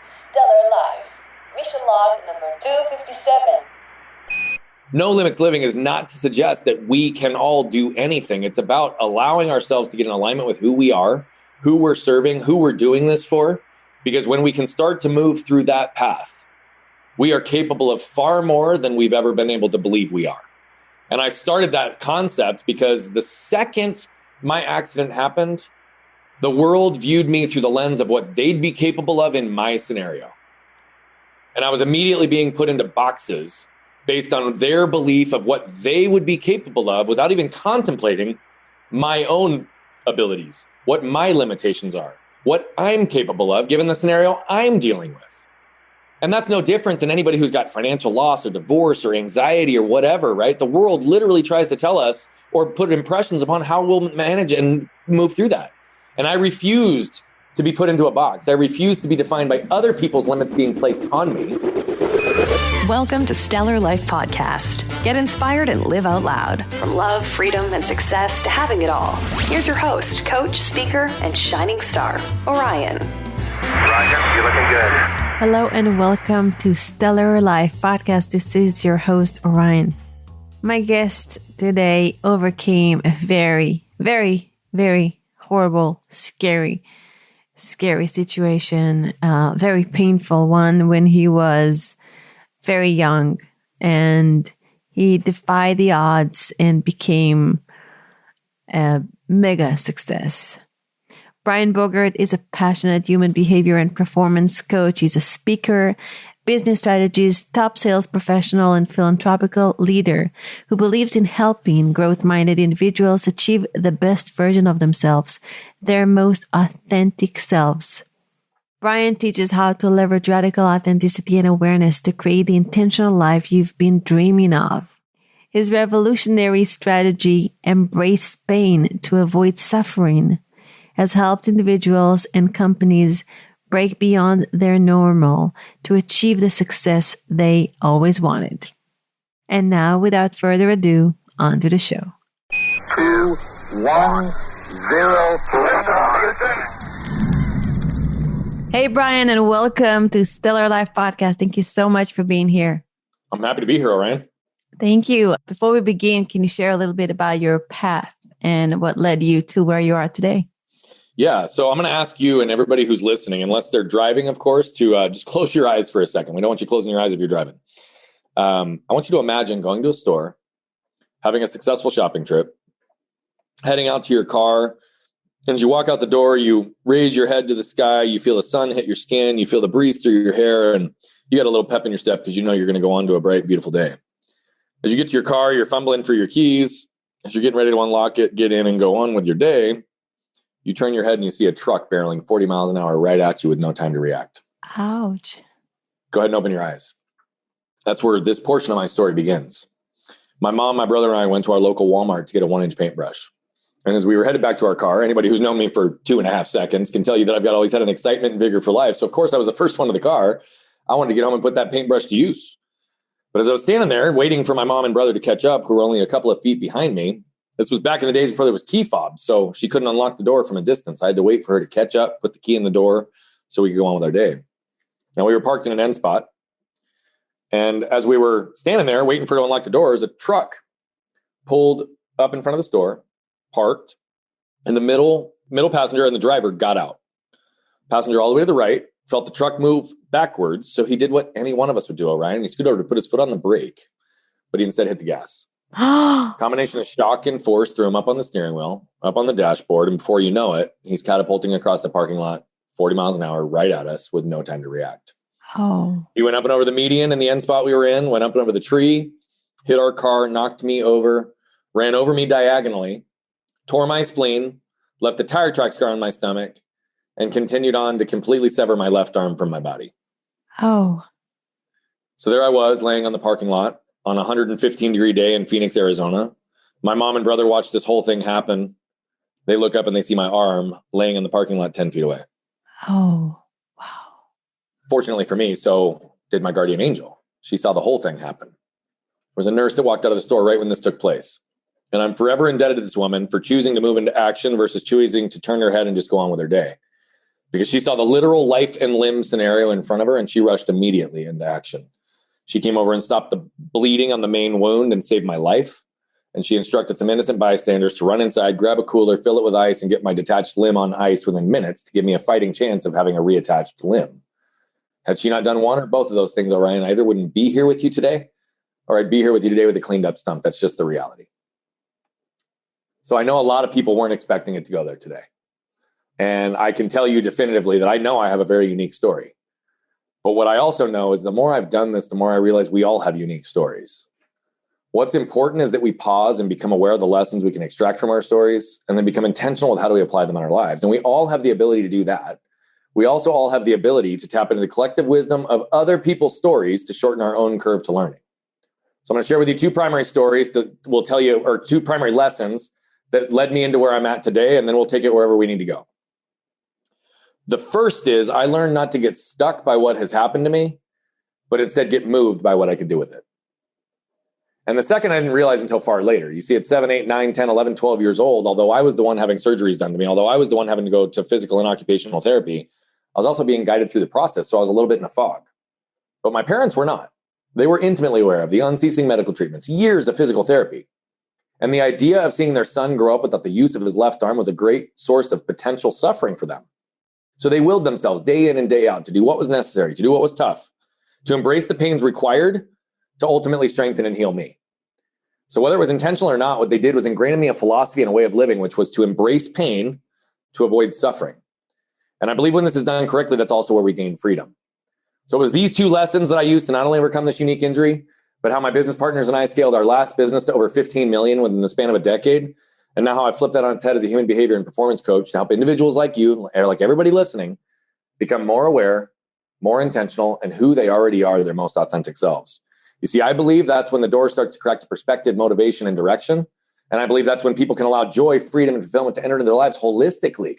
Stellar Life. Mission log number 257. No limits living is not to suggest that we can all do anything. It's about allowing ourselves to get in alignment with who we are, who we're serving, who we're doing this for. Because when we can start to move through that path, we are capable of far more than we've ever been able to believe we are. And I started that concept because the second my accident happened, the world viewed me through the lens of what they'd be capable of in my scenario. And I was immediately being put into boxes based on their belief of what they would be capable of without even contemplating my own abilities, what my limitations are, what I'm capable of given the scenario I'm dealing with. And that's no different than anybody who's got financial loss or divorce or anxiety or whatever, right? The world literally tries to tell us or put impressions upon how we'll manage and move through that. And I refused to be put into a box. I refused to be defined by other people's limits being placed on me. Welcome to Stellar Life Podcast. Get inspired and live out loud. From love, freedom, and success to having it all. Here's your host, coach, speaker, and shining star, Orion. Roger, you're looking good. Hello and welcome to Stellar Life Podcast. This is your host, Orion. My guest today overcame a very, very, very horrible, scary situation, very painful one when he was very young, and he defied the odds and became a mega success. Brian Bogert is a passionate human behavior and performance coach. He's a speaker, business strategist, top sales professional, and philanthropical leader who believes in helping growth-minded individuals achieve the best version of themselves, their most authentic selves. Brian teaches how to leverage radical authenticity and awareness to create the intentional life you've been dreaming of. His revolutionary strategy, Embrace Pain to Avoid Suffering, has helped individuals and companies break beyond their normal to achieve the success they always wanted. And now, without further ado, on to the show. 2, 1, 0. Hey, Brian, and welcome to Stellar Life Podcast. Thank you so much for being here. I'm happy to be here, Orion. Thank you. Before we begin, can you share a little bit about your path and what led you to where you are today? Yeah, so I'm going to ask you and everybody who's listening, unless they're driving, of course, to just close your eyes for a second. We don't want you closing your eyes if you're driving. I want you to imagine going to a store, having a successful shopping trip, heading out to your car. And as you walk out the door, you raise your head to the sky, you feel the sun hit your skin, you feel the breeze through your hair, and you got a little pep in your step because you know you're going to go on to a bright, beautiful day. As you get to your car, you're fumbling for your keys. As you're getting ready to unlock it, get in and go on with your day, you turn your head and you see a truck barreling 40 miles an hour right at you with no time to react. Ouch. Go ahead and open your eyes. That's where this portion of my story begins. My mom, my brother, and I went to our local Walmart to get a 1-inch paintbrush. And as we were headed back to our car, anybody who's known me for 2.5 seconds can tell you that I've always had an excitement and vigor for life. So of course I was the first one to the car. I wanted to get home and put that paintbrush to use. But as I was standing there waiting for my mom and brother to catch up, who were only a couple of feet behind me, this was back in the days before there was key fobs. So she couldn't unlock the door from a distance. I had to wait for her to catch up, put the key in the door so we could go on with our day. Now we were parked in an end spot. And as we were standing there waiting for her to unlock the doors, a truck pulled up in front of the store, parked, and the middle passenger and the driver got out. Passenger all the way to the right, felt the truck move backwards. So he did what any one of us would do, Orion. He scooted over to put his foot on the brake, but he instead hit the gas. Combination of shock and force threw him up on the steering wheel, up on the dashboard. And before you know it, he's catapulting across the parking lot, 40 miles an hour right at us with no time to react. Oh. He went up and over the median in the end spot we were in, went up and over the tree, hit our car, knocked me over, ran over me diagonally, tore my spleen, left a tire track scar on my stomach, and continued on to completely sever my left arm from my body. Oh. So there I was laying on the parking lot on a 115-degree day in Phoenix, Arizona. My mom and brother watched this whole thing happen. They look up and they see my arm laying in the parking lot 10 feet away. Oh, wow. Fortunately for me, so did my guardian angel. She saw the whole thing happen. There was a nurse that walked out of the store right when this took place. And I'm forever indebted to this woman for choosing to move into action versus choosing to turn her head and just go on with her day. because she saw the literal life and limb scenario in front of her, and she rushed immediately into action. She came over and stopped the bleeding on the main wound and saved my life. And she instructed some innocent bystanders to run inside, grab a cooler, fill it with ice, and get my detached limb on ice within minutes to give me a fighting chance of having a reattached limb. Had she not done one or both of those things, Orion, I either wouldn't be here with you today, or I'd be here with you today with a cleaned up stump. That's just the reality. So I know a lot of people weren't expecting it to go there today. And I can tell you definitively that I know I have a very unique story. But what I also know is the more I've done this, the more I realize we all have unique stories. What's important is that we pause and become aware of the lessons we can extract from our stories, and then become intentional with how do we apply them in our lives. And we all have the ability to do that. We also all have the ability to tap into the collective wisdom of other people's stories to shorten our own curve to learning. So I'm going to share with you two primary stories that will tell you, or two primary lessons that led me into where I'm at today, and then we'll take it wherever we need to go. The first is I learned not to get stuck by what has happened to me, but instead get moved by what I could do with it. And the second I didn't realize until far later. You see, at 7, 8, 9, 10, 11, 12 years old, although I was the one having surgeries done to me, although I was the one having to go to physical and occupational therapy, I was also being guided through the process, so I was a little bit in a fog. But my parents were not. They were intimately aware of the unceasing medical treatments, years of physical therapy. And the idea of seeing their son grow up without the use of his left arm was a great source of potential suffering for them. So they willed themselves day in and day out to do what was necessary, to do what was tough, to embrace the pains required to ultimately strengthen and heal me. So whether it was intentional or not, what they did was ingrain in me a philosophy and a way of living, which was to embrace pain to avoid suffering. And I believe when this is done correctly, that's also where we gain freedom. So it was these two lessons that I used to not only overcome this unique injury, but how my business partners and I scaled our last business to over 15 million within the span of a decade. And now how I flipped that on its head as a human behavior and performance coach to help individuals like you, or like everybody listening, become more aware, more intentional, and who they already are, their most authentic selves. You see, I believe that's when the door starts to crack to perspective, motivation, and direction. And I believe that's when people can allow joy, freedom, and fulfillment to enter into their lives holistically.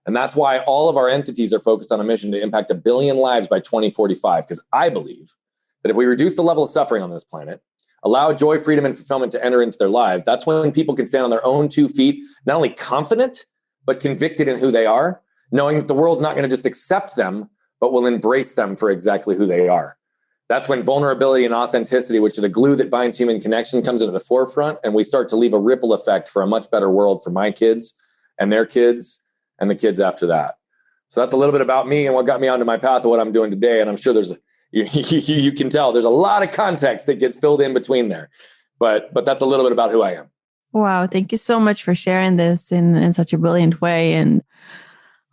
And that's why all of our entities are focused on a mission to impact 1 billion lives by 2045, because I believe that if we reduce the level of suffering on this planet, allow joy, freedom, and fulfillment to enter into their lives, that's when people can stand on their own 2 feet, not only confident, but convicted in who they are, knowing that the world's not going to just accept them, but will embrace them for exactly who they are. That's when vulnerability and authenticity, which are the glue that binds human connection, comes into the forefront, and we start to leave a ripple effect for a much better world for my kids and their kids and the kids after that. So that's a little bit about me and what got me onto my path of what I'm doing today. And I'm sure you can tell there's a lot of context that gets filled in between there, but that's a little bit about who I am. Wow. Thank you so much for sharing this in such a brilliant way. And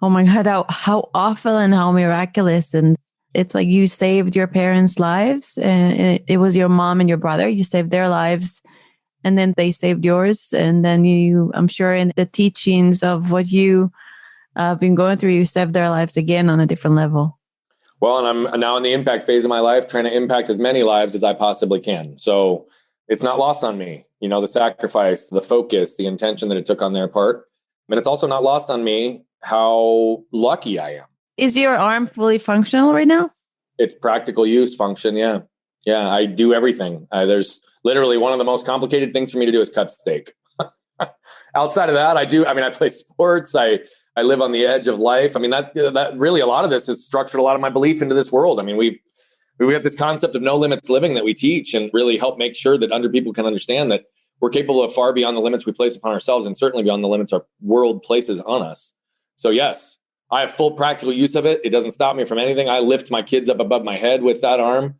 oh my God, how awful and how miraculous. And it's like you saved your parents' lives, and it was your mom and your brother. You saved their lives, and then they saved yours. And then I'm sure in the teachings of what you been going through, you saved their lives again on a different level. Well, and I'm now in the impact phase of my life, trying to impact as many lives as I possibly can. So it's not lost on me, the sacrifice, the focus, the intention that it took on their part. But it's also not lost on me how lucky I am. Is your arm fully functional right now? It's practical use function. Yeah. Yeah. I do everything. There's literally one of the most complicated things for me to do is cut steak. Outside of that, I play sports. I live on the edge of life. That really, a lot of this has structured a lot of my belief into this world. We've got this concept of no limits living that we teach and really help make sure that other people can understand that we're capable of far beyond the limits we place upon ourselves, and certainly beyond the limits our world places on us. So yes, I have full practical use of it. It doesn't stop me from anything. I lift my kids up above my head with that arm.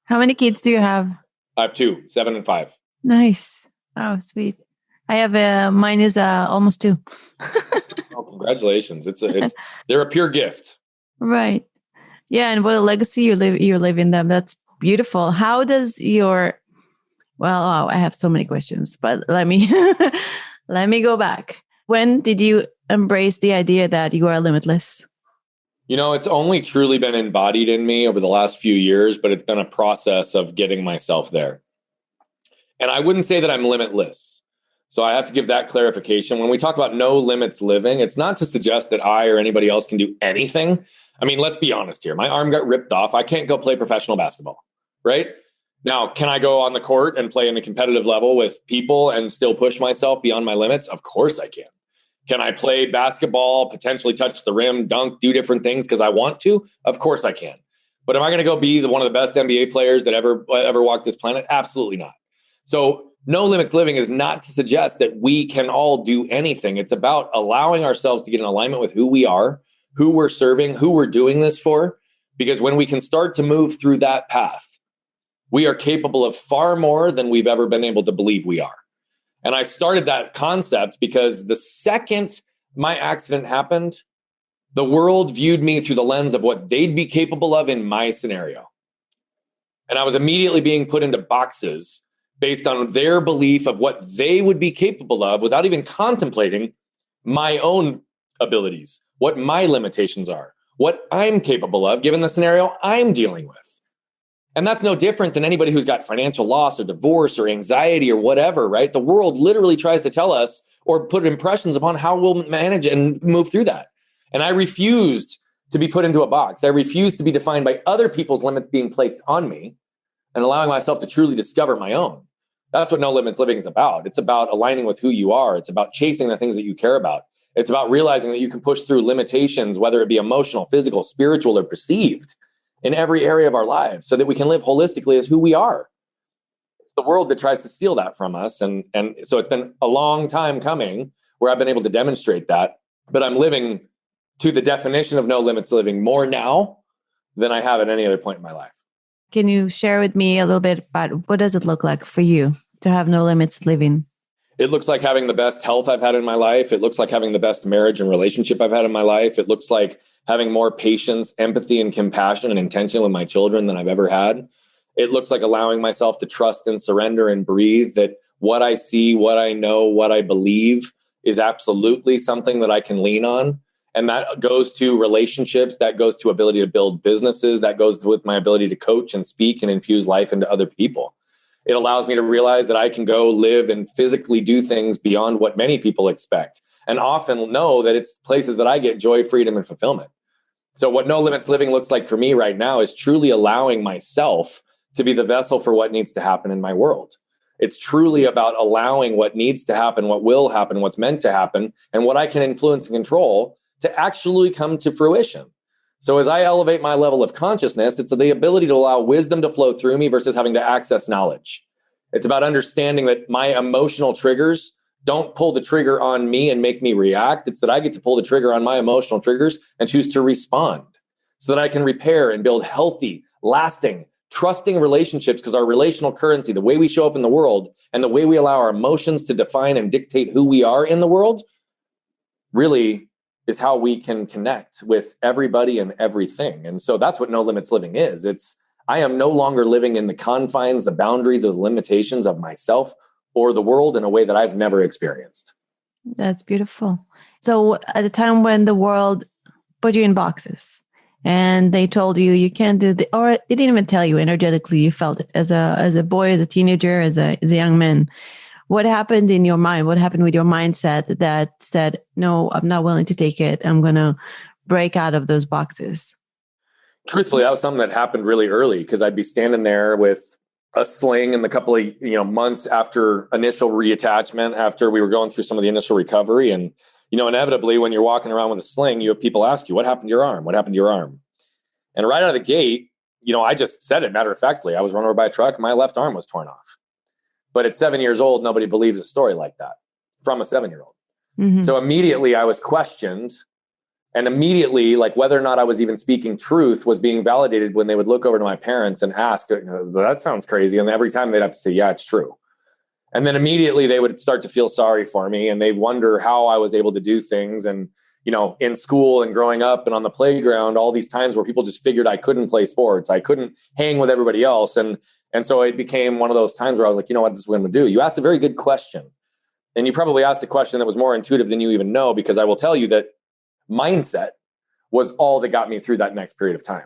How many kids do you have? I have 2, 7 and 5. Nice. Oh, sweet. I have mine is almost 2. Oh, congratulations. They're a pure gift. Right. Yeah. And what a legacy you live in them. That's beautiful. How does I have so many questions, but let me go back. When did you embrace the idea that you are limitless? It's only truly been embodied in me over the last few years, but it's been a process of getting myself there. And I wouldn't say that I'm limitless. So I have to give that clarification. When we talk about no limits living, it's not to suggest that I or anybody else can do anything. Let's be honest here. My arm got ripped off. I can't go play professional basketball, right? Now, can I go on the court and play in a competitive level with people and still push myself beyond my limits? Of course I can. Can I play basketball, potentially touch the rim, dunk, do different things because I want to? Of course I can. But am I going to go be one of the best NBA players that ever walked this planet? Absolutely not. So no limits living is not to suggest that we can all do anything. It's about allowing ourselves to get in alignment with who we are, who we're serving, who we're doing this for. Because when we can start to move through that path, we are capable of far more than we've ever been able to believe we are. And I started that concept because the second my accident happened, the world viewed me through the lens of what they'd be capable of in my scenario. And I was immediately being put into boxes based on their belief of what they would be capable of without even contemplating my own abilities, what my limitations are, what I'm capable of given the scenario I'm dealing with. And that's no different than anybody who's got financial loss or divorce or anxiety or whatever, right? The world literally tries to tell us or put impressions upon how we'll manage and move through that. And I refused to be put into a box. I refused to be defined by other people's limits being placed on me and allowing myself to truly discover my own. That's what No Limits Living is about. It's about aligning with who you are. It's about chasing the things that you care about. It's about realizing that you can push through limitations, whether it be emotional, physical, spiritual, or perceived, in every area of our lives so that we can live holistically as who we are. It's the world that tries to steal that from us. And so it's been a long time coming where I've been able to demonstrate that, but I'm living to the definition of no limits living more now than I have at any other point in my life. Can you share with me a little bit about what does it look like for you to have no limits living? It looks like having the best health I've had in my life. It looks like having the best marriage and relationship I've had in my life. It looks like having more patience, empathy, and compassion and intention with my children than I've ever had. It looks like allowing myself to trust and surrender and breathe that what I see, what I know, what I believe is absolutely something that I can lean on. And that goes to relationships, that goes to ability to build businesses, that goes with my ability to coach and speak and infuse life into other people. It allows me to realize that I can go live and physically do things beyond what many people expect, and often know that it's places that I get joy, freedom, and fulfillment. So what No Limits Living looks like for me right now is truly allowing myself to be the vessel for what needs to happen in my world. It's truly about allowing what needs to happen, what will happen, what's meant to happen, and what I can influence and control to actually come to fruition. So as I elevate my level of consciousness, it's the ability to allow wisdom to flow through me versus having to access knowledge. It's about understanding that my emotional triggers don't pull the trigger on me and make me react. It's that I get to pull the trigger on my emotional triggers and choose to respond so that I can repair and build healthy, lasting, trusting relationships, because our relational currency, the way we show up in the world and the way we allow our emotions to define and dictate who we are in the world really is how we can connect with everybody and everything. And so that's what No Limits Living is. I am no longer living in the confines, the boundaries, or the limitations of myself or the world in a way that I've never experienced. That's beautiful. So at the time when the world put you in boxes and they told you you can't do or it didn't even tell you, energetically you felt it as a boy, as a teenager, as a young man. What happened in your mind? What happened with your mindset that said, no, I'm not willing to take it. I'm going to break out of those boxes? Truthfully, that was something that happened really early, because I'd be standing there with a sling in the couple of months after initial reattachment, after we were going through some of the initial recovery. And, inevitably, when you're walking around with a sling, you have people ask you, what happened to your arm? What happened to your arm? And right out of the gate, I just said it matter of factly. I was run over by a truck. My left arm was torn off. But at 7 years old, nobody believes a story like that from a 7-year-old. Mm-hmm. So immediately I was questioned, and immediately, like, whether or not I was even speaking truth was being validated when they would look over to my parents and ask, that sounds crazy. And every time they'd have to say, yeah, it's true. And then immediately they would start to feel sorry for me, and they'd wonder how I was able to do things. And, in school and growing up and on the playground, all these times where people just figured I couldn't play sports, I couldn't hang with everybody else. And so it became one of those times where I was like, what this is what I'm going to do. You asked a very good question. And you probably asked a question that was more intuitive than you even know, because I will tell you that mindset was all that got me through that next period of time.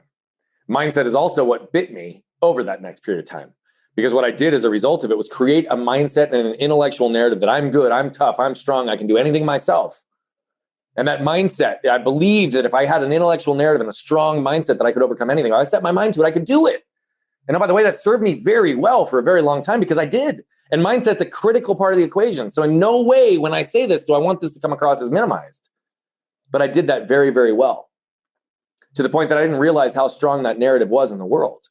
Mindset is also what bit me over that next period of time. Because what I did as a result of it was create a mindset and an intellectual narrative that I'm good, I'm tough, I'm strong, I can do anything myself. And that mindset, I believed that if I had an intellectual narrative and a strong mindset that I could overcome anything. I set my mind to it, I could do it. And by the way, that served me very well for a very long time, because I did. And mindset's a critical part of the equation. So in no way when I say this, do I want this to come across as minimized. But I did that very, very well, to the point that I didn't realize how strong that narrative was in the world.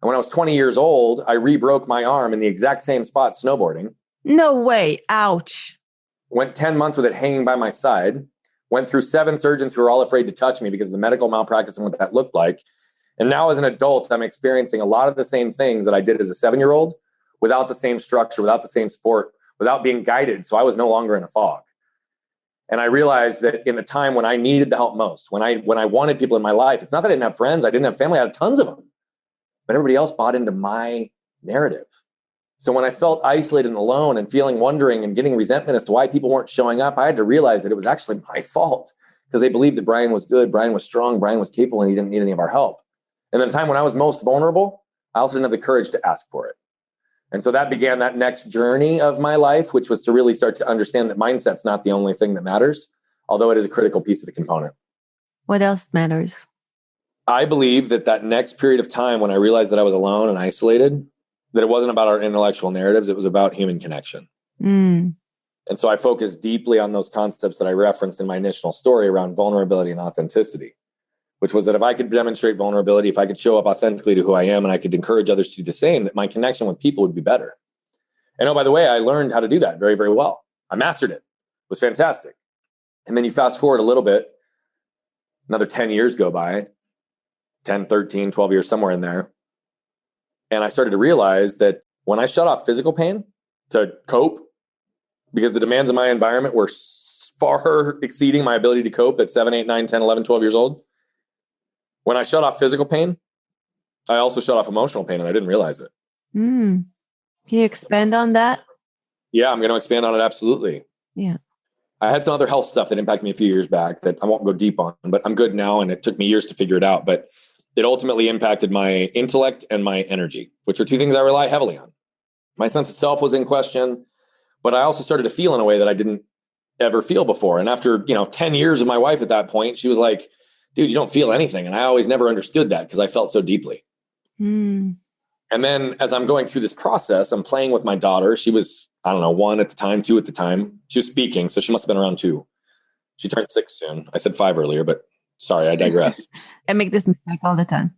And when I was 20 years old, I re-broke my arm in the exact same spot snowboarding. No way. Ouch. Went 10 months with it hanging by my side. Went through 7 surgeons who were all afraid to touch me because of the medical malpractice and what that looked like. And now as an adult, I'm experiencing a lot of the same things that I did as a 7-year-old without the same structure, without the same support, without being guided. So I was no longer in a fog. And I realized that in the time when I needed the help most, when I wanted people in my life, it's not that I didn't have friends, I didn't have family, I had tons of them. But everybody else bought into my narrative. So when I felt isolated and alone and feeling wondering and getting resentment as to why people weren't showing up, I had to realize that it was actually my fault, because they believed that Brian was good, Brian was strong, Brian was capable, and he didn't need any of our help. And at the time when I was most vulnerable, I also didn't have the courage to ask for it. And so that began that next journey of my life, which was to really start to understand that mindset's not the only thing that matters, although it is a critical piece of the component. What else matters? I believe that next period of time when I realized that I was alone and isolated, that it wasn't about our intellectual narratives, it was about human connection. Mm. And so I focused deeply on those concepts that I referenced in my initial story around vulnerability and authenticity, which was that if I could demonstrate vulnerability, if I could show up authentically to who I am and I could encourage others to do the same, that my connection with people would be better. And oh, by the way, I learned how to do that very, very well. I mastered it. It was fantastic. And then you fast forward a little bit, another 10 years go by, 10, 13, 12 years, somewhere in there. And I started to realize that when I shut off physical pain to cope, because the demands of my environment were far exceeding my ability to cope at 7, 8, 9, 10, 11, 12 years old. When I shut off physical pain, I also shut off emotional pain, and I didn't realize it. Mm. Can you expand on that? Yeah, I'm going to expand on it. Absolutely. Yeah. I had some other health stuff that impacted me a few years back that I won't go deep on, but I'm good now. And it took me years to figure it out, but it ultimately impacted my intellect and my energy, which are 2 things I rely heavily on. My sense of self was in question, but I also started to feel in a way that I didn't ever feel before. And after, 10 years of my wife at that point, she was like, dude, you don't feel anything. And I always never understood that because I felt so deeply. Mm. And then as I'm going through this process, I'm playing with my daughter. She was, 1 at the time, 2 at the time. She was speaking, so she must have been around 2. She turned 6 soon. I said 5 earlier, but sorry, I digress. I make this mistake all the time.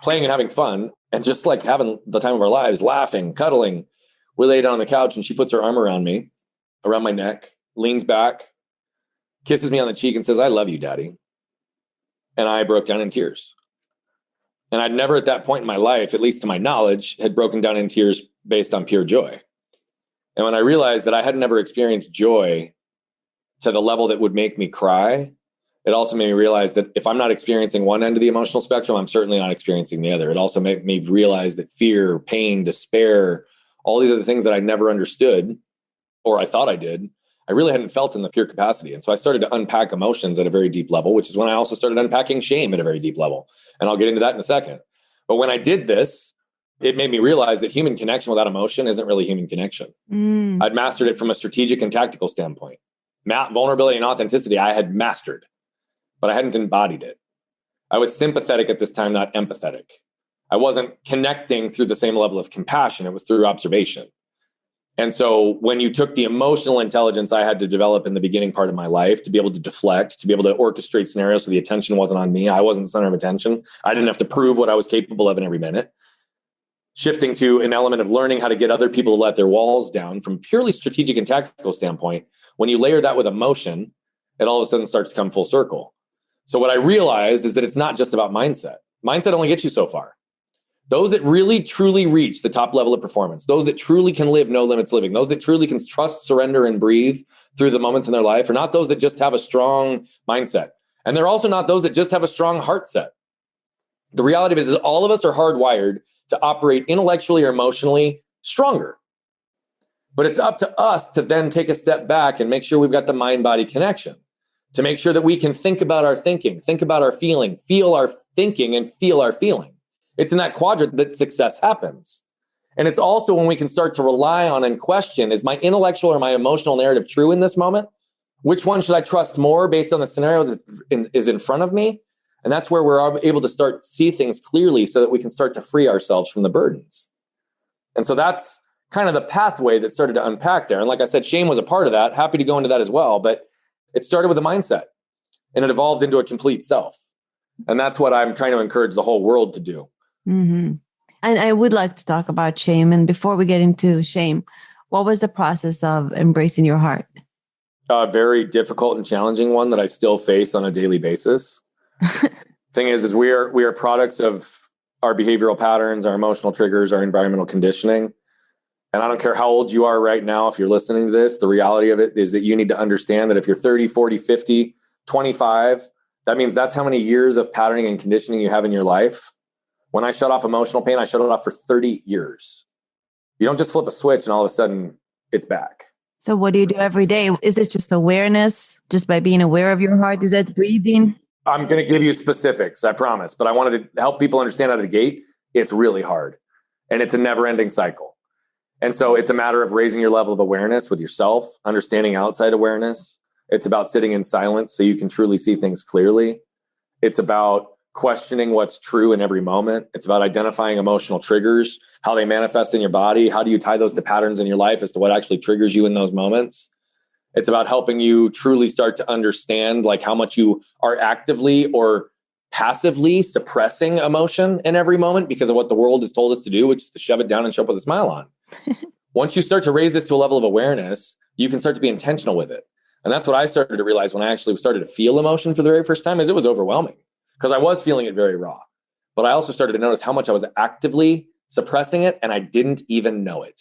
Playing and having fun and just like having the time of our lives, laughing, cuddling. We lay down on the couch and she puts her arm around me, around my neck, leans back, kisses me on the cheek and says, "I love you, Daddy." And I broke down in tears. And I'd never at that point in my life, at least to my knowledge, had broken down in tears based on pure joy. And when I realized that I had never experienced joy to the level that would make me cry, it also made me realize that if I'm not experiencing one end of the emotional spectrum, I'm certainly not experiencing the other. It also made me realize that fear, pain, despair, all these other things that I never understood, or I thought I did, I really hadn't felt in the pure capacity. And so I started to unpack emotions at a very deep level, which is when I also started unpacking shame at a very deep level. And I'll get into that in a second. But when I did this, it made me realize that human connection without emotion isn't really human connection. Mm. I'd mastered it from a strategic and tactical standpoint. Vulnerability and authenticity, I had mastered, but I hadn't embodied it. I was sympathetic at this time, not empathetic. I wasn't connecting through the same level of compassion. It was through observation. And so when you took the emotional intelligence I had to develop in the beginning part of my life to be able to deflect, to be able to orchestrate scenarios so the attention wasn't on me, I wasn't the center of attention. I didn't have to prove what I was capable of in every minute. Shifting to an element of learning how to get other people to let their walls down from purely strategic and tactical standpoint. When you layer that with emotion, it all of a sudden starts to come full circle. So what I realized is that it's not just about mindset. Mindset only gets you so far. Those that really, truly reach the top level of performance, those that truly can live no limits living, those that truly can trust, surrender, and breathe through the moments in their life are not those that just have a strong mindset. And they're also not those that just have a strong heart set. The reality of it is all of us are hardwired to operate intellectually or emotionally stronger. But it's up to us to then take a step back and make sure we've got the mind-body connection, to make sure that we can think about our thinking, think about our feeling, feel our thinking, and feel our feeling. It's in that quadrant that success happens. And it's also when we can start to rely on and question, is my intellectual or my emotional narrative true in this moment? Which one should I trust more based on the scenario that is in front of me? And that's where we're able to start to see things clearly so that we can start to free ourselves from the burdens. And so that's kind of the pathway that started to unpack there. And like I said, shame was a part of that. Happy to go into that as well. But it started with a mindset and it evolved into a complete self. And that's what I'm trying to encourage the whole world to do. Mm-hmm. And I would like to talk about shame. And before we get into shame, what was the process of embracing your heart? A very difficult and challenging one that I still face on a daily basis. Thing is we are products of our behavioral patterns, our emotional triggers, our environmental conditioning. And I don't care how old you are right now, if you're listening to this, the reality of it is that you need to understand that if you're 30, 40, 50, 25, that means that's how many years of patterning and conditioning you have in your life. When I shut off emotional pain, I shut it off for 30 years. You don't just flip a switch and all of a sudden it's back. So what do you do every day? Is this just awareness, just by being aware of your heart? Is that breathing? I'm going to give you specifics, I promise. But I wanted to help people understand out of the gate, it's really hard. And it's a never-ending cycle. And so it's a matter of raising your level of awareness with yourself, understanding outside awareness. It's about sitting in silence so you can truly see things clearly. It's about questioning what's true in every moment. It's about identifying emotional triggers, how they manifest in your body. How do you tie those to patterns in your life as to what actually triggers you in those moments? It's about helping you truly start to understand like how much you are actively or passively suppressing emotion in every moment because of what the world has told us to do, which is to shove it down and show up with a smile on. Once you start to raise this to a level of awareness, you can start to be intentional with it. And that's what I started to realize when I actually started to feel emotion for the very first time, is it was overwhelming because I was feeling it very raw. But I also started to notice how much I was actively suppressing it and I didn't even know it.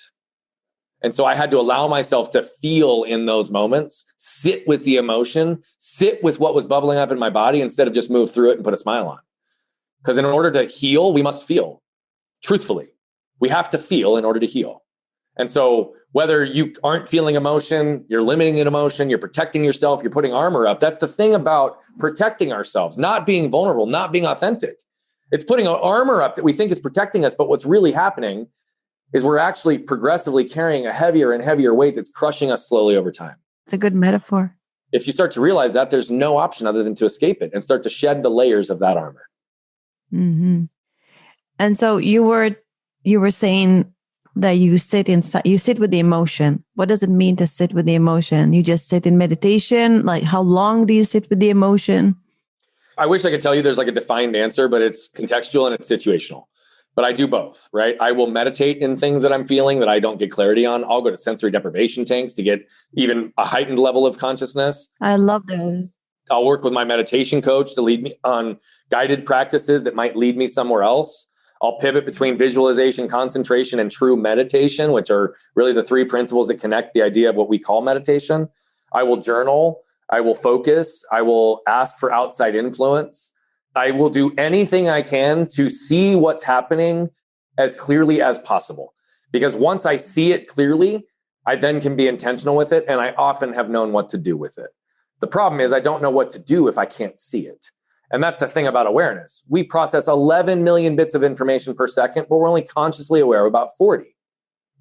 And so I had to allow myself to feel in those moments, sit with the emotion, sit with what was bubbling up in my body instead of just move through it and put a smile on. Because in order to heal, we must feel. Truthfully, we have to feel in order to heal. And so whether you aren't feeling emotion, you're limiting an emotion, you're protecting yourself, you're putting armor up. That's the thing about protecting ourselves, not being vulnerable, not being authentic. It's putting an armor up that we think is protecting us. But what's really happening is we're actually progressively carrying a heavier and heavier weight that's crushing us slowly over time. It's a good metaphor. If you start to realize that, there's no option other than to escape it and start to shed the layers of that armor. Mm-hmm. And so you were saying that you sit inside, you sit with the emotion. What does it mean to sit with the emotion? You just sit in meditation? Like how long do you sit with the emotion? I wish I could tell you there's like a defined answer, but it's contextual and it's situational. But I do both, right? I will meditate in things that I'm feeling that I don't get clarity on. I'll go to sensory deprivation tanks to get even a heightened level of consciousness. I love those. I'll work with my meditation coach to lead me on guided practices that might lead me somewhere else. I'll pivot between visualization, concentration, and true meditation, which are really the three principles that connect the idea of what we call meditation. I will journal. I will focus. I will ask for outside influence. I will do anything I can to see what's happening as clearly as possible. Because once I see it clearly, I then can be intentional with it. And I often have known what to do with it. The problem is I don't know what to do if I can't see it. And that's the thing about awareness. We process 11 million bits of information per second, but we're only consciously aware of about 40.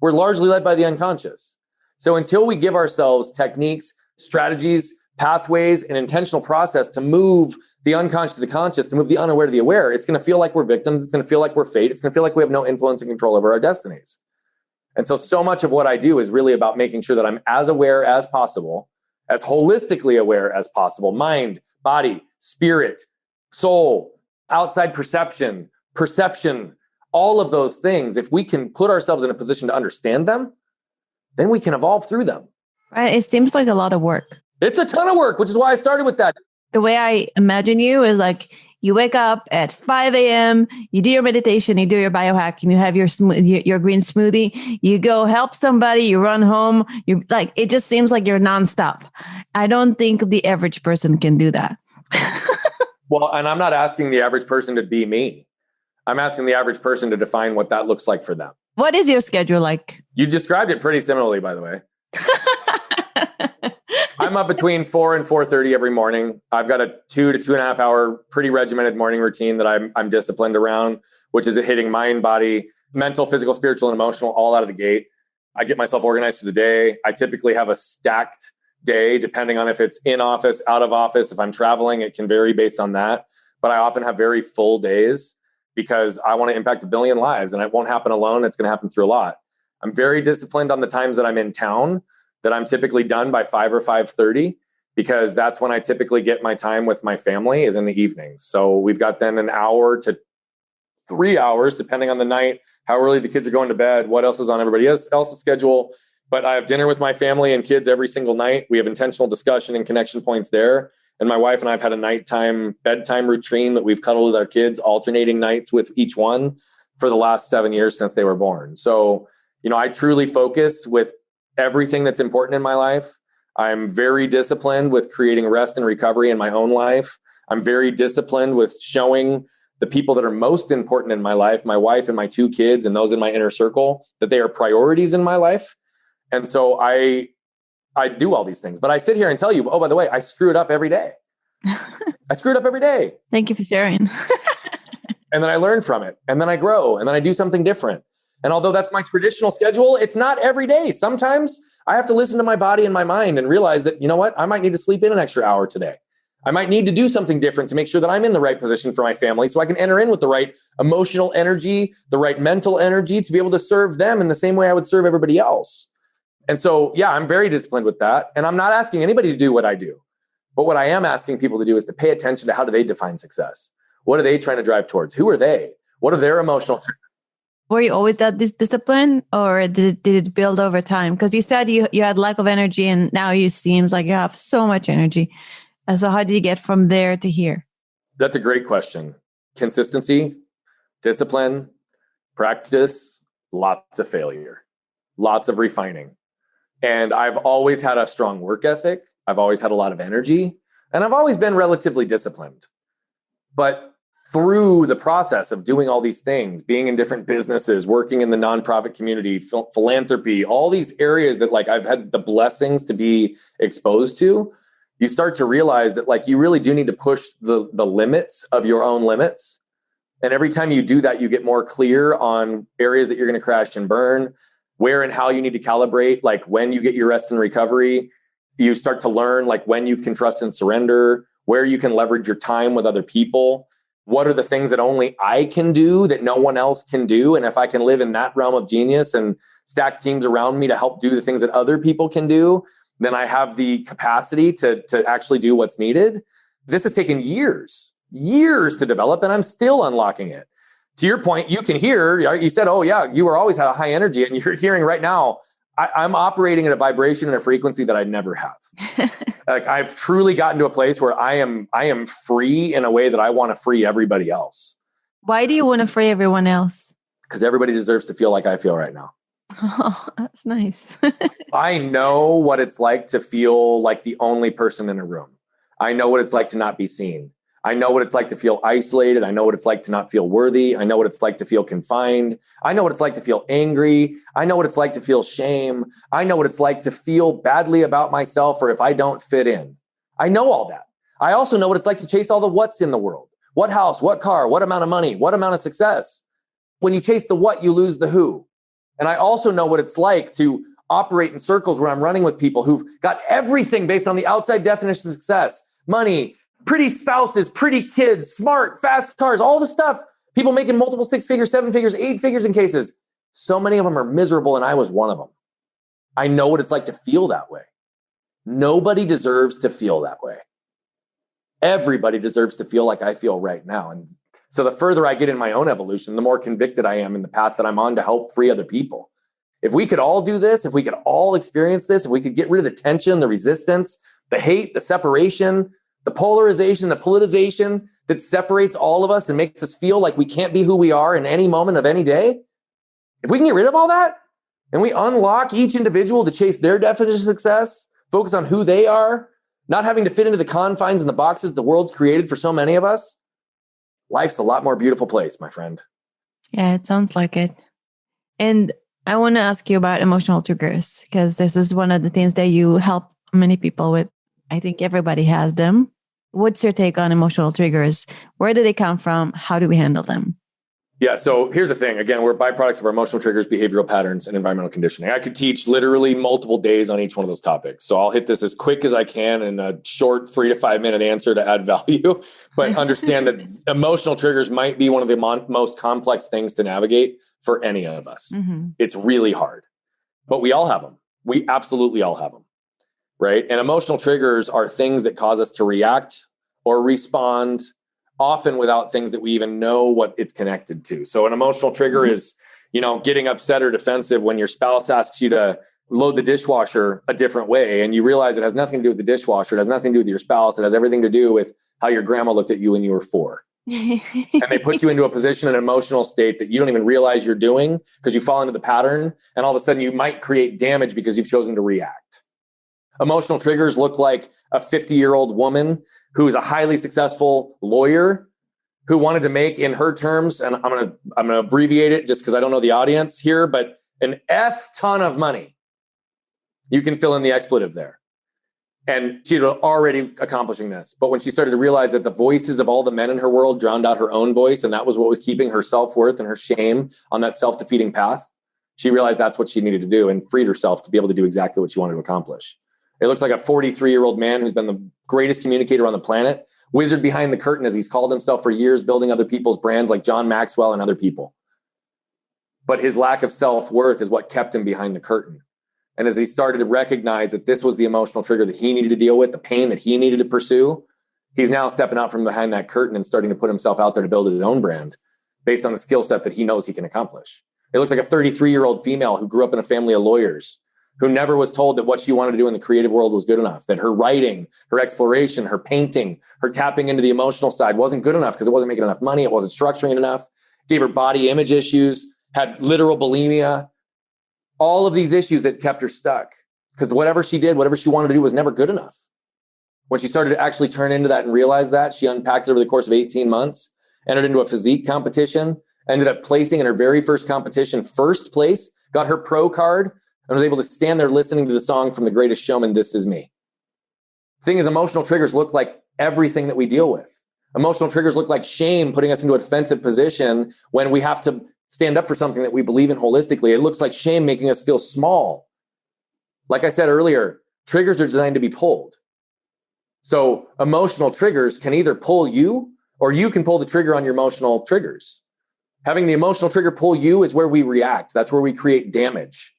We're largely led by the unconscious. So until we give ourselves techniques, strategies, pathways, and intentional process to move the unconscious to the conscious, to move the unaware to the aware, it's going to feel like we're victims. It's going to feel like we're fate. It's going to feel like we have no influence and control over our destinies. And so much of what I do is really about making sure that I'm as aware as possible, as holistically aware as possible, mind, body, spirit, soul, outside perception, all of those things. If we can put ourselves in a position to understand them, then we can evolve through them. Right. It seems like a lot of work. It's a ton of work, which is why I started with that. The way I imagine you is like you wake up at 5 a.m., you do your meditation, you do your biohacking, you have your green smoothie, you go help somebody, you run home. You like, it just seems like you're nonstop. I don't think the average person can do that. Well, and I'm not asking the average person to be me. I'm asking the average person to define what that looks like for them. What is your schedule like? You described it pretty similarly, by the way. I'm up between 4 and 4:30 every morning. I've got a 2 to 2.5 hour pretty regimented morning routine that I'm disciplined around, which is hitting mind, body, mental, physical, spiritual, and emotional all out of the gate. I get myself organized for the day. I typically have a stacked day, depending on if it's in office, out of office. If I'm traveling, it can vary based on that. But I often have very full days because I want to impact 1 billion lives, and it won't happen alone. It's going to happen through a lot. I'm very disciplined on the times that I'm in town, that I'm typically done by 5 or 5:30, because that's when I typically get my time with my family, is in the evenings. So we've got then an hour to 3 hours, depending on the night, how early the kids are going to bed, what else is on everybody else's schedule. But I have dinner with my family and kids every single night. We have intentional discussion and connection points there. And my wife and I have had a nighttime bedtime routine that we've cuddled with our kids, alternating nights with each one for the last 7 years since they were born. So, I truly focus with everything that's important in my life. I'm very disciplined with creating rest and recovery in my own life. I'm very disciplined with showing the people that are most important in my life, my wife and my 2 kids and those in my inner circle, that they are priorities in my life. And so I do all these things, but I sit here and tell you, oh, by the way, I screw it up every day. I screw it up every day. Thank you for sharing. And then I learn from it, and then I grow, and then I do something different. And although that's my traditional schedule, it's not every day. Sometimes I have to listen to my body and my mind and realize that, you know what, I might need to sleep in an extra hour today. I might need to do something different to make sure that I'm in the right position for my family, so I can enter in with the right emotional energy, the right mental energy, to be able to serve them in the same way I would serve everybody else. And so, yeah, I'm very disciplined with that. And I'm not asking anybody to do what I do. But what I am asking people to do is to pay attention to, how do they define success? What are they trying to drive towards? Who are they? What are their emotional triggers? Were you always that discipline, or did it build over time? Because you said you had lack of energy, and now you seems like you have so much energy. And so how did you get from there to here? That's a great question. Consistency, discipline, practice, lots of failure, lots of refining. And I've always had a strong work ethic. I've always had a lot of energy, and I've always been relatively disciplined. But through the process of doing all these things, being in different businesses, working in the nonprofit community, philanthropy, all these areas that I've had the blessings to be exposed to, you start to realize that you really do need to push the limits of your own limits. And every time you do that, you get more clear on areas that you're going to crash and burn, where and how you need to calibrate, when you get your rest and recovery. You start to learn when you can trust and surrender, where you can leverage your time with other people. What are the things that only I can do that no one else can do? And if I can live in that realm of genius and stack teams around me to help do the things that other people can do, then I have the capacity to actually do what's needed. This has taken years to develop, and I'm still unlocking it. To your point, you can hear, you said, oh yeah, you were always had a high energy, and you're hearing right now, I'm operating at a vibration and a frequency that I never have. I've truly gotten to a place where I am free in a way that I want to free everybody else. Why do you want to free everyone else? Because everybody deserves to feel like I feel right now. Oh, that's nice. I know what it's like to feel like the only person in a room. I know what it's like to not be seen. I know what it's like to feel isolated. I know what it's like to not feel worthy. I know what it's like to feel confined. I know what it's like to feel angry. I know what it's like to feel shame. I know what it's like to feel badly about myself, or if I don't fit in. I know all that. I also know what it's like to chase all the what's in the world. What house, what car, what amount of money, what amount of success. When you chase the what, you lose the who. And I also know what it's like to operate in circles where I'm running with people who've got everything based on the outside definition of success: money, pretty spouses, pretty kids, smart, fast cars, all the stuff. People making multiple 6 figures, 7 figures, 8 figures in cases. So many of them are miserable, and I was one of them. I know what it's like to feel that way. Nobody deserves to feel that way. Everybody deserves to feel like I feel right now. And so the further I get in my own evolution, the more convicted I am in the path that I'm on to help free other people. If we could all do this, if we could all experience this, if we could get rid of the tension, the resistance, the hate, the separation, the polarization, the politicization that separates all of us and makes us feel like we can't be who we are in any moment of any day. If we can get rid of all that and we unlock each individual to chase their definition of success, focus on who they are, not having to fit into the confines and the boxes the world's created for so many of us, life's a lot more beautiful place, my friend. Yeah, it sounds like it. And I want to ask you about emotional triggers, because this is one of the things that you help many people with. I think everybody has them. What's your take on emotional triggers? Where do they come from? How do we handle them? Yeah. So here's the thing. Again, we're byproducts of our emotional triggers, behavioral patterns, and environmental conditioning. I could teach literally multiple days on each one of those topics. So I'll hit this as quick as I can in a short 3 to 5 minute answer to add value. But understand that emotional triggers might be one of the most complex things to navigate for any of us. Mm-hmm. It's really hard. but we all have them. We absolutely all have them, right? And emotional triggers are things that cause us to react or respond, often without things that we even know what it's connected to. So an emotional trigger is, getting upset or defensive when your spouse asks you to load the dishwasher a different way, and you realize it has nothing to do with the dishwasher. It has nothing to do with your spouse. It has everything to do with how your grandma looked at you when you were 4. And they put you into a position, an emotional state that you don't even realize you're doing because you fall into the pattern. And all of a sudden you might create damage because you've chosen to react. Emotional triggers look like a 50-year-old woman who is a highly successful lawyer who wanted to make, in her terms, and I'm gonna abbreviate it just because I don't know the audience here, but an F ton of money. You can fill in the expletive there. And she was already accomplishing this. But when she started to realize that the voices of all the men in her world drowned out her own voice, and that was what was keeping her self-worth and her shame on that self-defeating path, she realized that's what she needed to do and freed herself to be able to do exactly what she wanted to accomplish. It looks like a 43-year-old man who's been the greatest communicator on the planet, wizard behind the curtain, as he's called himself for years, building other people's brands like John Maxwell and other people. But his lack of self-worth is what kept him behind the curtain. And as he started to recognize that this was the emotional trigger that he needed to deal with, the pain that he needed to pursue, he's now stepping out from behind that curtain and starting to put himself out there to build his own brand based on the skill set that he knows he can accomplish. It looks like a 33-year-old female who grew up in a family of lawyers, who never was told that what she wanted to do in the creative world was good enough, that her writing, her exploration, her painting, her tapping into the emotional side wasn't good enough because it wasn't making enough money, it wasn't structuring enough, gave her body image issues, had literal bulimia, all of these issues that kept her stuck because whatever she did, whatever she wanted to do was never good enough. When she started to actually turn into that and realize that, she unpacked it over the course of 18 months, entered into a physique competition, ended up placing in her very first competition, first place, got her pro card, and was able to stand there listening to the song from The Greatest Showman, This Is Me. The thing is, emotional triggers look like everything that we deal with. Emotional triggers look like shame, putting us into a defensive position when we have to stand up for something that we believe in holistically. It looks like shame making us feel small. Like I said earlier, triggers are designed to be pulled. So emotional triggers can either pull you or you can pull the trigger on your emotional triggers. Having the emotional trigger pull you is where we react. That's where we create damage.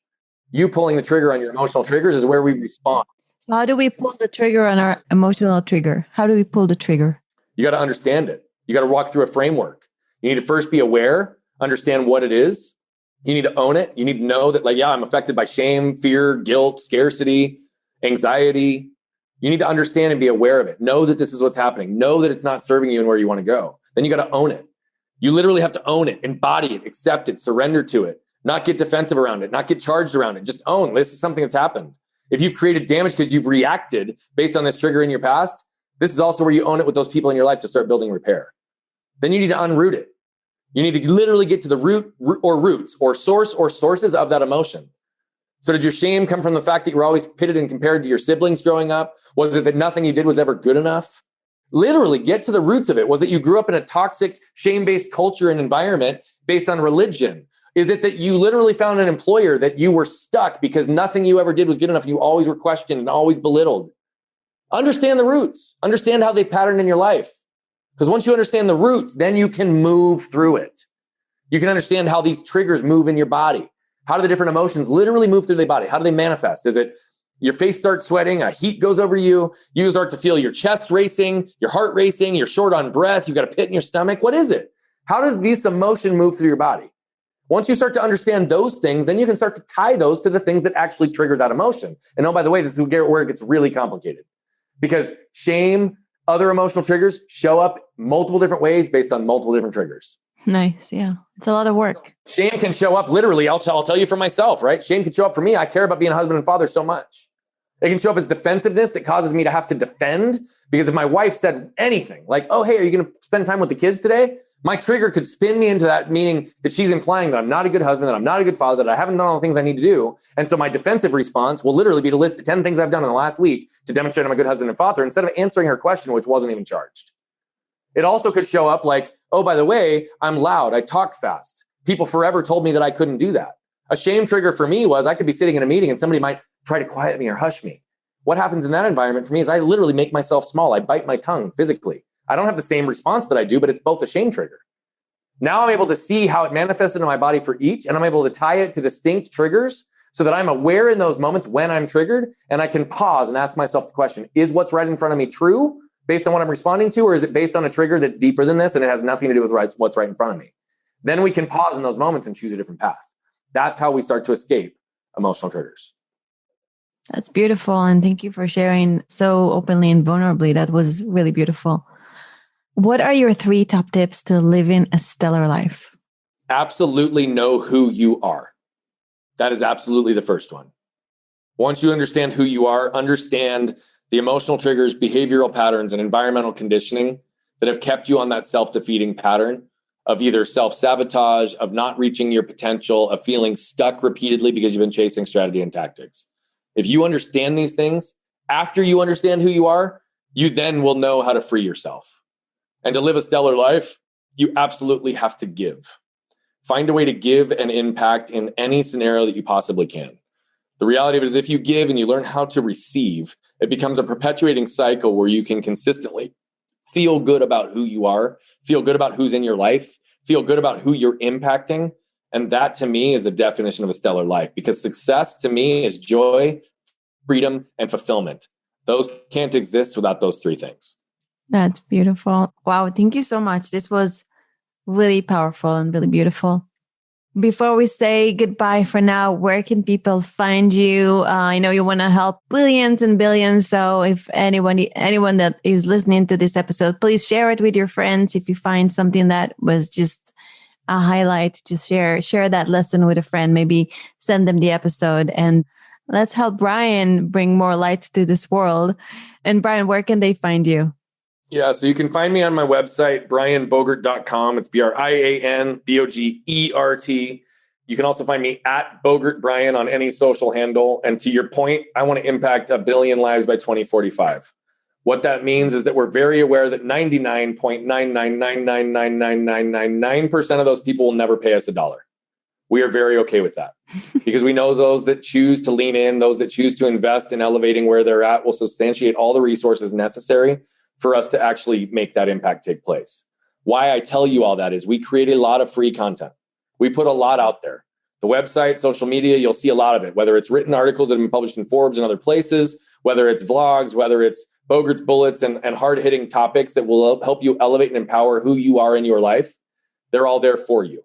You pulling the trigger on your emotional triggers is where we respond. So how do we pull the trigger on our emotional trigger? How do we pull the trigger? You got to understand it. You got to walk through a framework. You need to first be aware, understand what it is. You need to own it. You need to know that, I'm affected by shame, fear, guilt, scarcity, anxiety. You need to understand and be aware of it. Know that this is what's happening. Know that it's not serving you and where you want to go. Then you got to own it. You literally have to own it, embody it, accept it, surrender to it, not get defensive around it, not get charged around it. Just own this is something that's happened. If you've created damage because you've reacted based on this trigger in your past, this is also where you own it with those people in your life to start building repair. Then you need to unroot it. You need to literally get to the root or roots or source or sources of that emotion. So did your shame come from the fact that you were always pitted and compared to your siblings growing up? Was it that nothing you did was ever good enough? Literally get to the roots of it. Was it you grew up in a toxic, shame-based culture and environment based on religion? Is it that you literally found an employer that you were stuck because nothing you ever did was good enough? You always were questioned and always belittled. Understand the roots. Understand how they pattern in your life. Because once you understand the roots, then you can move through it. You can understand how these triggers move in your body. How do the different emotions literally move through the body? How do they manifest? Is it your face starts sweating, a heat goes over you, you start to feel your chest racing, your heart racing, you're short on breath, you've got a pit in your stomach? What is it? How does this emotion move through your body? Once you start to understand those things, then you can start to tie those to the things that actually trigger that emotion. And oh, by the way, this is where it gets really complicated. Because shame, other emotional triggers show up multiple different ways based on multiple different triggers. Nice. Yeah. It's a lot of work. Shame can show up literally. I'll tell you for myself, right? Shame can show up for me. I care about being a husband and father so much. It can show up as defensiveness that causes me to have to defend because if my wife said anything like, oh, hey, are you going to spend time with the kids today? My trigger could spin me into that, meaning that she's implying that I'm not a good husband, that I'm not a good father, that I haven't done all the things I need to do. And so my defensive response will literally be to list the 10 things I've done in the last week to demonstrate I'm a good husband and father instead of answering her question, which wasn't even charged. It also could show up like, oh, by the way, I'm loud. I talk fast. People forever told me that I couldn't do that. A shame trigger for me was I could be sitting in a meeting and somebody might try to quiet me or hush me. What happens in that environment for me is I literally make myself small. I bite my tongue physically. I don't have the same response that I do, but it's both a shame trigger. Now I'm able to see how it manifested in my body for each, and I'm able to tie it to distinct triggers so that I'm aware in those moments when I'm triggered, and I can pause and ask myself the question, is what's right in front of me true based on what I'm responding to, or is it based on a trigger that's deeper than this and it has nothing to do with what's right in front of me? Then we can pause in those moments and choose a different path. That's how we start to escape emotional triggers. That's beautiful. And thank you for sharing so openly and vulnerably. That was really beautiful. What are your 3 top tips to living a stellar life? Absolutely know who you are. That is absolutely the first one. Once you understand who you are, understand the emotional triggers, behavioral patterns, and environmental conditioning that have kept you on that self-defeating pattern of either self-sabotage, of not reaching your potential, of feeling stuck repeatedly because you've been chasing strategy and tactics. If you understand these things, after you understand who you are, you then will know how to free yourself. And to live a stellar life, you absolutely have to give. Find a way to give and impact in any scenario that you possibly can. The reality of it is if you give and you learn how to receive, it becomes a perpetuating cycle where you can consistently feel good about who you are, feel good about who's in your life, feel good about who you're impacting. And that to me is the definition of a stellar life, because success to me is joy, freedom, and fulfillment. Those can't exist without those 3 things. That's beautiful. Wow. Thank you so much. This was really powerful and really beautiful. Before we say goodbye for now, where can people find you? I know you want to help billions and billions. So if anyone that is listening to this episode, please share it with your friends. If you find something that was just a highlight, just share that lesson with a friend, maybe send them the episode, and let's help Brian bring more light to this world. And Brian, where can they find you? Yeah, so you can find me on my website, brianbogert.com. It's BrianBogert. You can also find me at Bogert Brian on any social handle. And to your point, I want to impact 1 billion lives by 2045. What that means is that we're very aware that 99.9999999% of those people will never pay us $1. We are very okay with that because we know those that choose to lean in, those that choose to invest in elevating where they're at will substantiate all the resources necessary for us to actually make that impact take place. Why I tell you all that is we create a lot of free content. We put a lot out there. The website, social media, you'll see a lot of it, whether it's written articles that have been published in Forbes and other places, whether it's vlogs, whether it's Bogert's Bullets and hard-hitting topics that will help you elevate and empower who you are in your life. They're all there for you.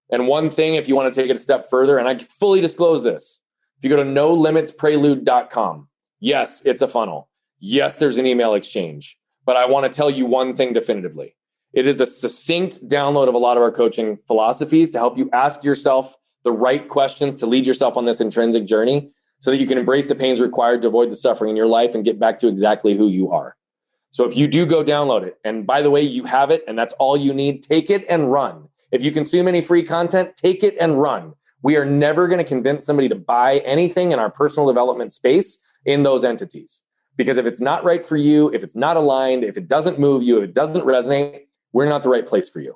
And one thing, if you want to take it a step further, and I fully disclose this, if you go to nolimitsprelude.com, yes, it's a funnel. Yes, there's an email exchange. But I want to tell you one thing definitively. It is a succinct download of a lot of our coaching philosophies to help you ask yourself the right questions to lead yourself on this intrinsic journey so that you can embrace the pains required to avoid the suffering in your life and get back to exactly who you are. So if you do go download it, and by the way, you have it, and that's all you need, take it and run. If you consume any free content, take it and run. We are never going to convince somebody to buy anything in our personal development space in those entities. Because if it's not right for you, if it's not aligned, if it doesn't move you, if it doesn't resonate, we're not the right place for you.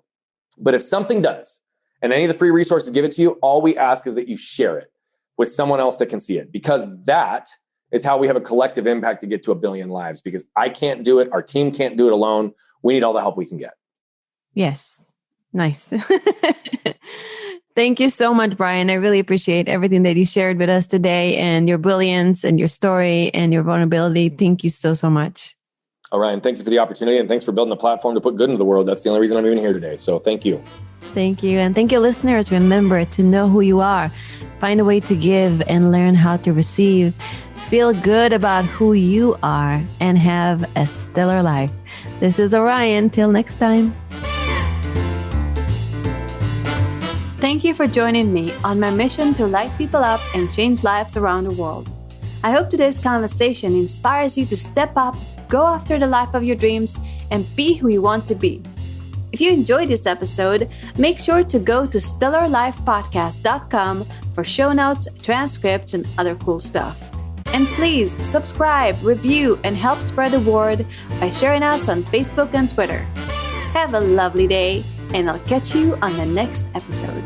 But if something does, and any of the free resources give it to you, all we ask is that you share it with someone else that can see it. Because that is how we have a collective impact to get to 1 billion lives. Because I can't do it. Our team can't do it alone. We need all the help we can get. Yes. Nice. Thank you so much, Brian. I really appreciate everything that you shared with us today and your brilliance and your story and your vulnerability. Thank you so, so much. All right. And thank you for the opportunity. And thanks for building a platform to put good into the world. That's the only reason I'm even here today. So thank you. Thank you. And thank you, listeners. Remember to know who you are. Find a way to give and learn how to receive. Feel good about who you are and have a stellar life. This is Orion. Till next time. Thank you for joining me on my mission to light people up and change lives around the world. I hope today's conversation inspires you to step up, go after the life of your dreams, and be who you want to be. If you enjoyed this episode, make sure to go to stellarlifepodcast.com for show notes, transcripts, and other cool stuff. And please subscribe, review, and help spread the word by sharing us on Facebook and Twitter. Have a lovely day, and I'll catch you on the next episode.